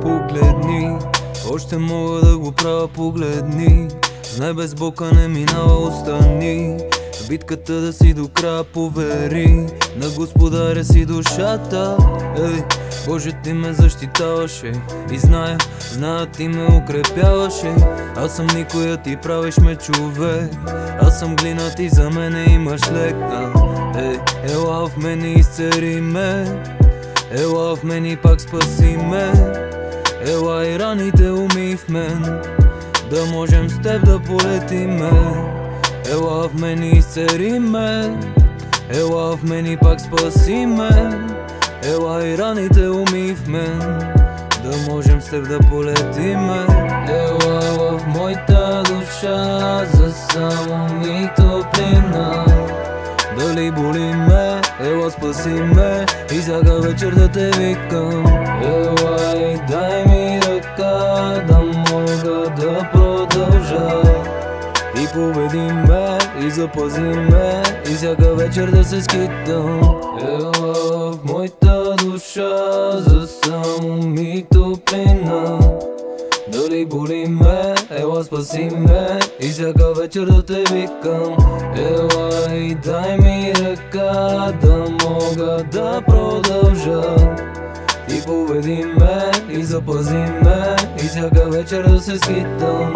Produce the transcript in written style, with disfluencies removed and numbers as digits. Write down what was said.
Погледни, още мога да го правя, погледни. Знай без бока не минава, остани. В битката да си до края, повери. На господаря си душата. Ей, Боже, ти ме защитаваше. И зная ти ме укрепяваше. Аз съм никоя, ти правиш ме човек. Аз съм глина, ти за мене имаш лек. Ей, ела в мен и изцери ме. Ела в мен и пак спаси ме. Ела и раните умий в мен, да можем с теб да полетиме. Ела в мен и изцери ме. Ела в мен и пак спаси ме. Ела и раните умий в мен, да можем с теб да полетиме. Ела в моята душа, за само ми топлина. Дали боли ме, ела спаси ме, и всяка вечер да те викам. Ела и дай ми ръка, да мога да продължа. И поведи ме, и запази ме, и всяка вечер да се скитам. Ела в моята душа, за само ми топлина. Дали боли ме, ела спаси ме, и всяка вечер да те викам. Ела и дай ми ръка, да мога да продължа. И поведи ме, и запази ме, и всяка вечер да се скитам.